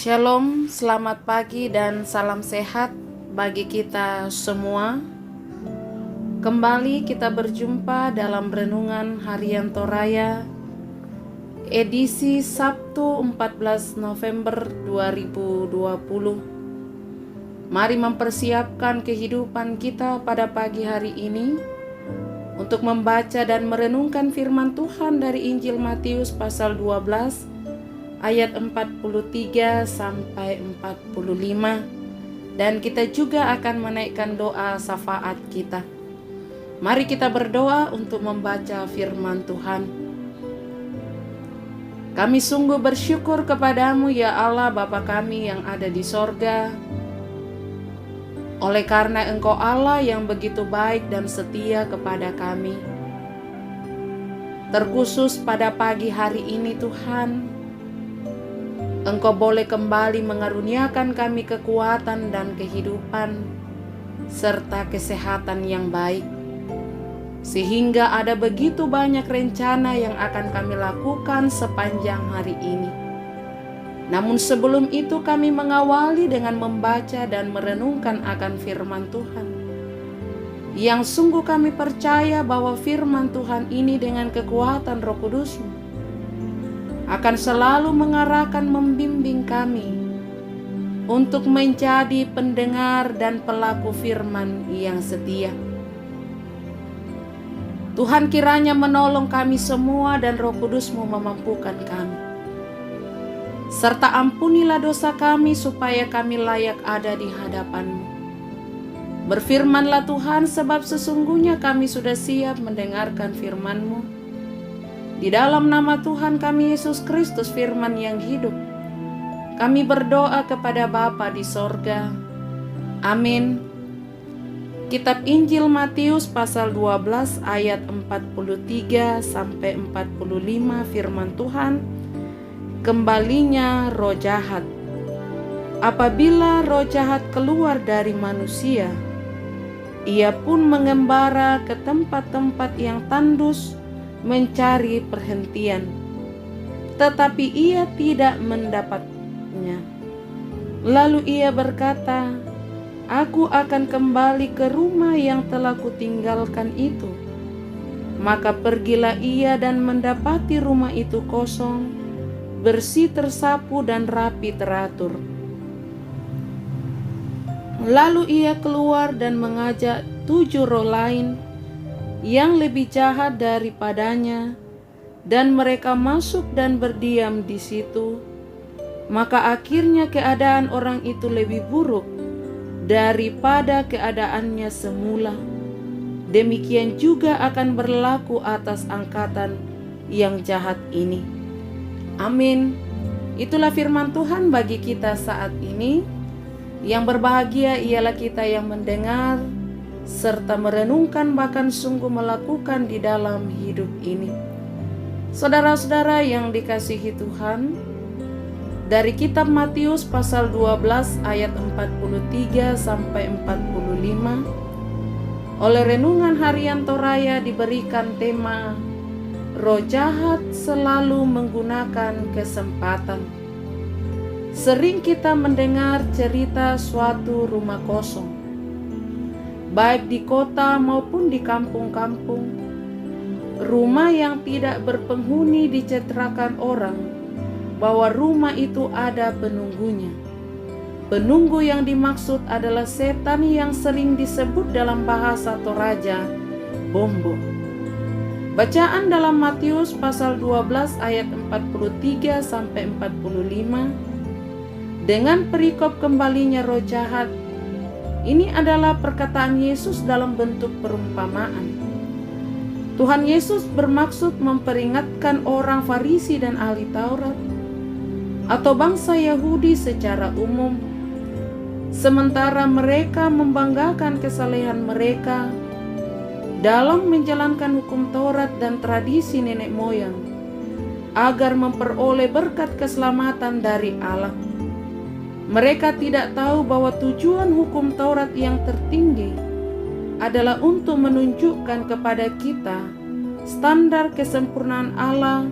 Shalom, selamat pagi dan salam sehat bagi kita semua. Kembali kita berjumpa dalam renungan harian Toraya edisi Sabtu 14 November 2020. Mari mempersiapkan kehidupan kita pada pagi hari ini untuk membaca dan merenungkan firman Tuhan dari Injil Matius pasal 12 ayat 43 sampai 45, dan kita juga akan menaikkan doa syafaat kita. Mari kita berdoa untuk membaca firman Tuhan. Kami sungguh bersyukur kepadamu ya Allah Bapa kami yang ada di sorga, oleh karena Engkau Allah yang begitu baik dan setia kepada kami. Terkhusus pada pagi hari ini Tuhan, Engkau boleh kembali mengaruniakan kami kekuatan dan kehidupan serta kesehatan yang baik, sehingga ada begitu banyak rencana yang akan kami lakukan sepanjang hari ini. Namun sebelum itu kami mengawali dengan membaca dan merenungkan akan firman Tuhan, yang sungguh kami percaya bahwa firman Tuhan ini dengan kekuatan Roh Kudus-Mu akan selalu mengarahkan, membimbing kami untuk menjadi pendengar dan pelaku firman yang setia. Tuhan kiranya menolong kami semua dan Roh Kudus-Mu memampukan kami. Serta ampunilah dosa kami supaya kami layak ada di hadapan-Mu. Berfirmanlah Tuhan, sebab sesungguhnya kami sudah siap mendengarkan firman-Mu. Di dalam nama Tuhan kami Yesus Kristus firman yang hidup, kami berdoa kepada Bapa di sorga. Amin. Kitab Injil Matius pasal 12 ayat 43 sampai 45 firman Tuhan, kembalinya roh jahat. Apabila roh jahat keluar dari manusia, ia pun mengembara ke tempat-tempat yang tandus mencari perhentian, tetapi ia tidak mendapatnya. Lalu ia berkata, "Aku akan kembali ke rumah yang telah kutinggalkan itu." Maka pergilah ia dan mendapati rumah itu kosong, bersih, tersapu, dan rapi teratur. Lalu ia keluar dan mengajak 7 roh lain yang lebih jahat daripadanya, dan mereka masuk dan berdiam di situ. Maka akhirnya keadaan orang itu lebih buruk daripada keadaannya semula. Demikian juga akan berlaku atas angkatan yang jahat ini. Amin. Itulah firman Tuhan bagi kita saat ini. Yang berbahagia ialah kita yang mendengar serta merenungkan, bahkan sungguh melakukan di dalam hidup ini. Saudara-saudara yang dikasihi Tuhan, dari kitab Matius pasal 12 ayat 43 sampai 45, oleh renungan harian Toraya diberikan tema roh jahat selalu menggunakan kesempatan. Sering kita mendengar cerita suatu rumah kosong, baik di kota maupun di kampung-kampung. Rumah yang tidak berpenghuni diceritakan orang bahwa rumah itu ada penunggunya. Penunggu yang dimaksud adalah setan yang sering disebut dalam bahasa Toraja Bombo. Bacaan dalam Matius pasal 12 ayat 43 sampai 45 dengan perikop kembalinya roh jahat. Ini adalah perkataan Yesus dalam bentuk perumpamaan. Tuhan Yesus bermaksud memperingatkan orang Farisi dan ahli Taurat atau bangsa Yahudi secara umum, sementara mereka membanggakan kesalehan mereka dalam menjalankan hukum Taurat dan tradisi nenek moyang agar memperoleh berkat keselamatan dari Allah. Mereka tidak tahu bahwa tujuan hukum Taurat yang tertinggi adalah untuk menunjukkan kepada kita standar kesempurnaan Allah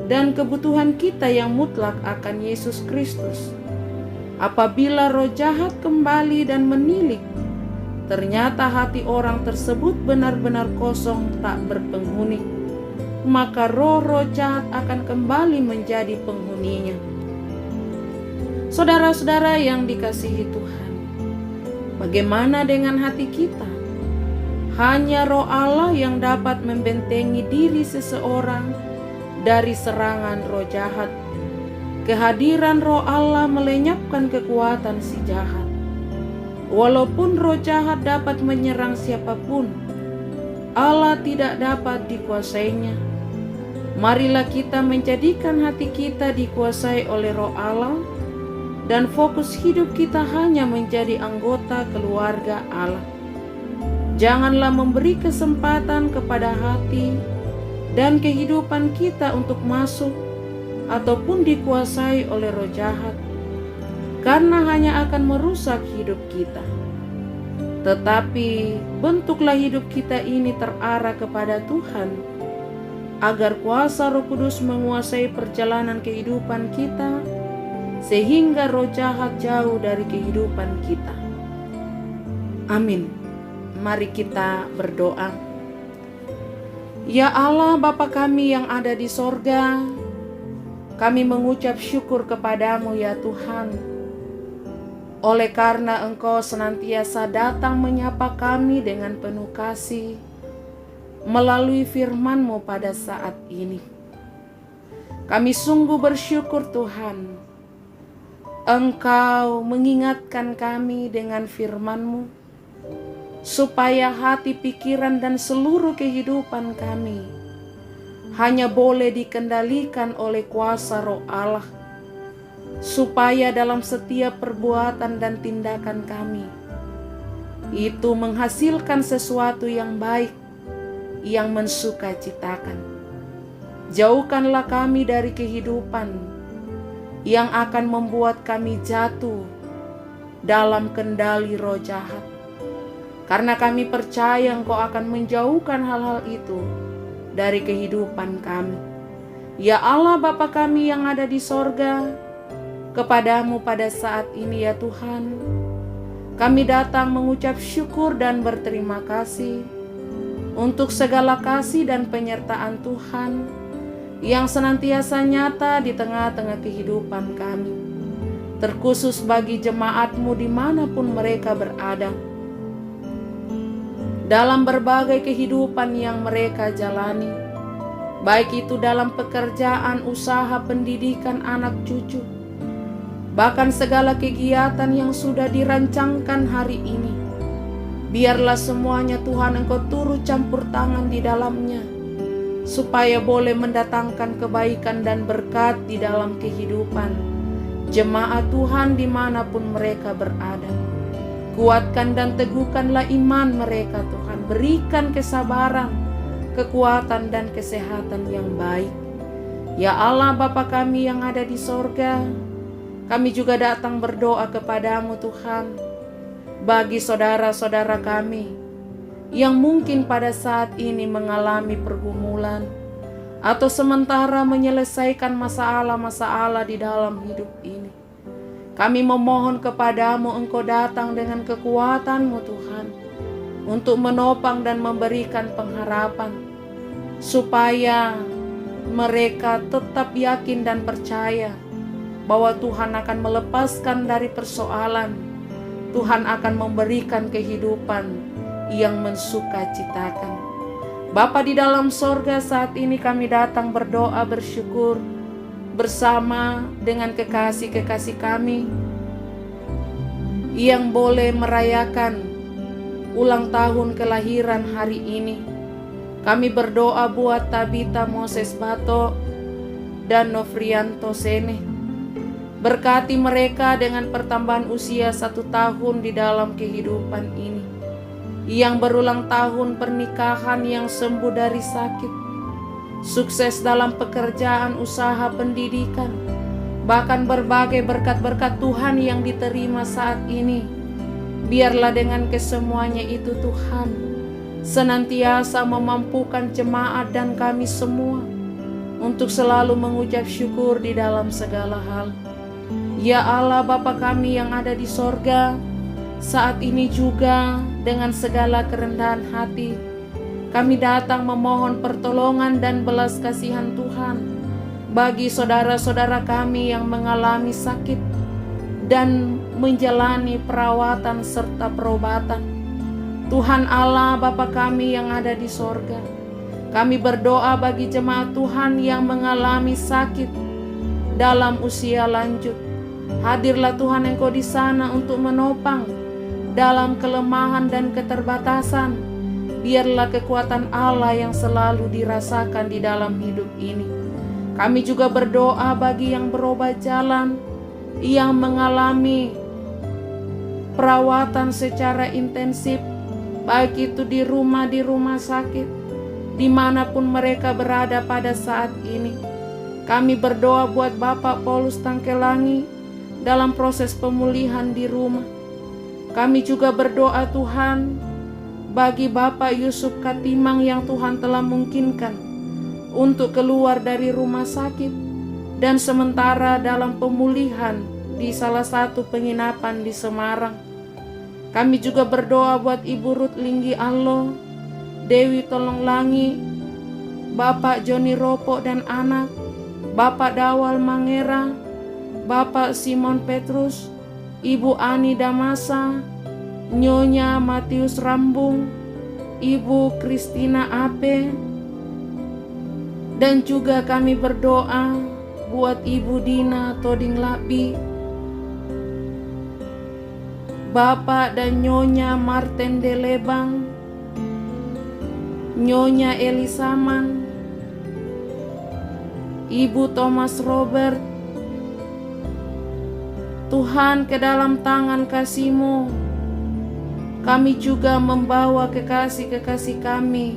dan kebutuhan kita yang mutlak akan Yesus Kristus Apabila roh jahat kembali dan menilik, ternyata hati orang tersebut benar-benar kosong tak berpenghuni, maka roh-roh jahat akan kembali menjadi penghuninya. Saudara-saudara yang dikasihi Tuhan, bagaimana dengan hati kita? Hanya Roh Allah yang dapat membentengi diri seseorang dari serangan roh jahat. Kehadiran Roh Allah melenyapkan kekuatan si jahat. Walaupun roh jahat dapat menyerang siapapun, Allah tidak dapat dikuasainya. Marilah kita menjadikan hati kita dikuasai oleh Roh Allah dan fokus hidup kita hanya menjadi anggota keluarga Allah. Janganlah memberi kesempatan kepada hati dan kehidupan kita untuk masuk ataupun dikuasai oleh roh jahat, karena hanya akan merusak hidup kita. Tetapi bentuklah hidup kita ini terarah kepada Tuhan, agar kuasa Roh Kudus menguasai perjalanan kehidupan kita, sehingga roh jahat jauh dari kehidupan kita. Amin. Mari kita berdoa. Ya Allah, Bapa kami yang ada di sorga, kami mengucap syukur kepadamu ya Tuhan, oleh karena Engkau senantiasa datang menyapa kami dengan penuh kasih melalui firman-Mu pada saat ini. Kami sungguh bersyukur Tuhan, Engkau mengingatkan kami dengan firman-Mu, supaya hati, pikiran, dan seluruh kehidupan kami hanya boleh dikendalikan oleh kuasa Roh Allah, supaya dalam setiap perbuatan dan tindakan kami itu menghasilkan sesuatu yang baik, yang mensukacitakan. Jauhkanlah kami dari kehidupan yang akan membuat kami jatuh dalam kendali roh jahat, karena kami percaya Engkau akan menjauhkan hal-hal itu dari kehidupan kami. Ya Allah, Bapa kami yang ada di sorga, kepadamu pada saat ini ya Tuhan, kami datang mengucap syukur dan berterima kasih untuk segala kasih dan penyertaan Tuhan yang senantiasa nyata di tengah-tengah kehidupan kami, terkhusus bagi jemaat-Mu dimanapun mereka berada, dalam berbagai kehidupan yang mereka jalani, baik itu dalam pekerjaan, usaha, pendidikan anak cucu, bahkan segala kegiatan yang sudah dirancangkan hari ini. Biarlah semuanya Tuhan Engkau turut campur tangan di dalamnya, supaya boleh mendatangkan kebaikan dan berkat di dalam kehidupan jemaat Tuhan dimanapun mereka berada. Kuatkan dan teguhkanlah iman mereka Tuhan. Berikan kesabaran, kekuatan dan kesehatan yang baik. Ya Allah, Bapa kami yang ada di sorga, kami juga datang berdoa kepadamu Tuhan, bagi saudara-saudara kami yang mungkin pada saat ini mengalami pergumulan atau sementara menyelesaikan masalah-masalah di dalam hidup ini. Kami memohon kepadamu, Engkau datang dengan kekuatan-Mu Tuhan, untuk menopang dan memberikan pengharapan, supaya mereka tetap yakin dan percaya bahwa Tuhan akan melepaskan dari persoalan. Tuhan akan memberikan kehidupan yang mensukacitakan. Bapa di dalam sorga, saat ini kami datang berdoa bersyukur bersama dengan kekasih-kekasih kami yang boleh merayakan ulang tahun kelahiran hari ini. Kami berdoa buat Tabita Moses Bato dan Nofrianto Sene. Berkati mereka dengan pertambahan usia 1 tahun di dalam kehidupan ini, yang berulang tahun pernikahan, yang sembuh dari sakit, sukses dalam pekerjaan, usaha, pendidikan, bahkan berbagai berkat-berkat Tuhan yang diterima saat ini. Biarlah dengan kesemuanya itu Tuhan senantiasa memampukan jemaat dan kami semua untuk selalu mengucap syukur di dalam segala hal. Ya Allah Bapa kami yang ada di sorga, saat ini juga dengan segala kerendahan hati, kami datang memohon pertolongan dan belas kasihan Tuhan bagi saudara-saudara kami yang mengalami sakit dan menjalani perawatan serta perobatan. Tuhan Allah Bapa kami yang ada di sorga, kami berdoa bagi jemaat Tuhan yang mengalami sakit dalam usia lanjut. Hadirlah Tuhan Engkau di sana untuk menopang dalam kelemahan dan keterbatasan. Biarlah kekuatan Allah yang selalu dirasakan di dalam hidup ini. Kami juga berdoa bagi yang berobat jalan, yang mengalami perawatan secara intensif, baik itu di rumah sakit, dimanapun mereka berada pada saat ini. Kami berdoa buat Bapak Paulus Tangkelangi dalam proses pemulihan di rumah. Kami juga berdoa Tuhan bagi Bapak Yusuf Katimang yang Tuhan telah mungkinkan untuk keluar dari rumah sakit dan sementara dalam pemulihan di salah satu penginapan di Semarang. Kami juga berdoa buat Ibu Ruth Linggi Allo, Dewi Tolonglangi, Bapak Joni Ropo dan anak, Bapak Dawal Mangera, Bapak Simon Petrus, Ibu Ani Damasa, Nyonya Matius Rambung, Ibu Kristina Ape, dan juga kami berdoa buat Ibu Dina Toding Lapi, Bapak dan Nyonya Martin Delebang, Nyonya Elisaman, Ibu Thomas Robert. Tuhan, ke dalam tangan kasih-Mu kami juga membawa kekasih-kekasih kami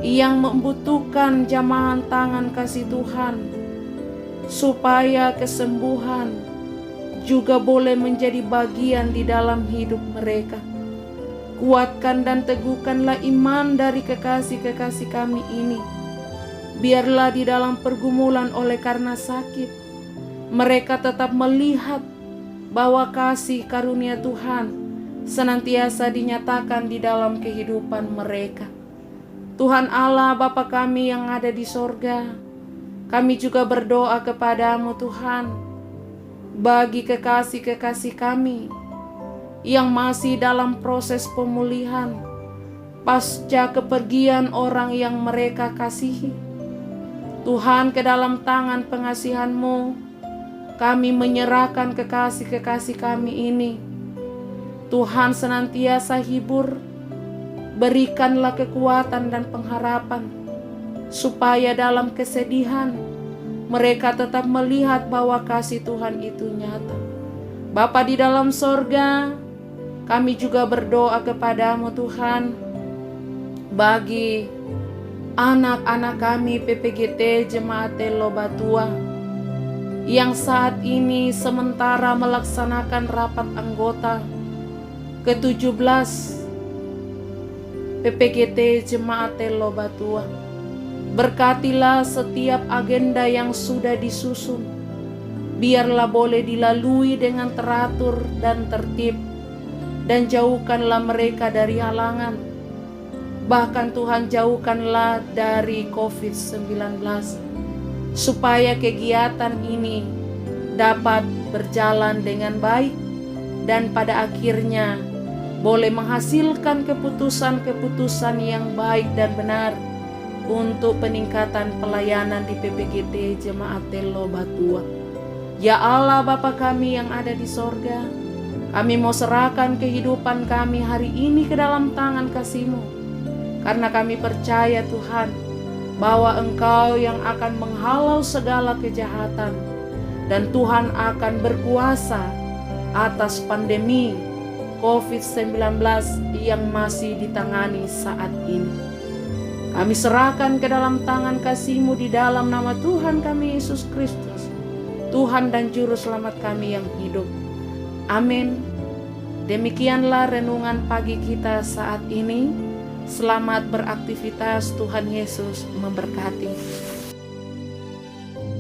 yang membutuhkan jamahan tangan kasih Tuhan, supaya kesembuhan juga boleh menjadi bagian di dalam hidup mereka. Kuatkan dan teguhkanlah iman dari kekasih-kekasih kami ini. Biarlah di dalam pergumulan oleh karena sakit, mereka tetap melihat bahwa kasih karunia Tuhan senantiasa dinyatakan di dalam kehidupan mereka. Tuhan Allah Bapa kami yang ada di sorga, kami juga berdoa kepadamu Tuhan, bagi kekasih-kekasih kami yang masih dalam proses pemulihan pasca kepergian orang yang mereka kasihi. Tuhan, ke dalam tangan pengasihan-Mu kami menyerahkan kekasih-kekasih kami ini. Tuhan, senantiasa hibur, berikanlah kekuatan dan pengharapan, supaya dalam kesedihan mereka tetap melihat bahwa kasih Tuhan itu nyata. Bapa di dalam sorga, kami juga berdoa kepadamu Tuhan, bagi anak-anak kami PPGT Jemaat Lobatua yang saat ini sementara melaksanakan rapat anggota ke-17 PPGT Jemaat Lobatua. Berkatilah setiap agenda yang sudah disusun, biarlah boleh dilalui dengan teratur dan tertib, dan jauhkanlah mereka dari halangan. Bahkan Tuhan, jauhkanlah dari COVID-19, supaya kegiatan ini dapat berjalan dengan baik dan pada akhirnya boleh menghasilkan keputusan-keputusan yang baik dan benar untuk peningkatan pelayanan di PPGT Jemaat Lobatua. Ya Allah Bapa kami yang ada di sorga, kami mau serahkan kehidupan kami hari ini ke dalam tangan kasih-Mu, karena kami percaya Tuhan, bahwa Engkau yang akan menghalau segala kejahatan, dan Tuhan akan berkuasa atas pandemi COVID-19 yang masih ditangani saat ini. Kami serahkan ke dalam tangan kasih-Mu di dalam nama Tuhan kami Yesus Kristus, Tuhan dan Juru Selamat kami yang hidup. Amin. Demikianlah renungan pagi kita saat ini. Selamat beraktivitas, Tuhan Yesus memberkati.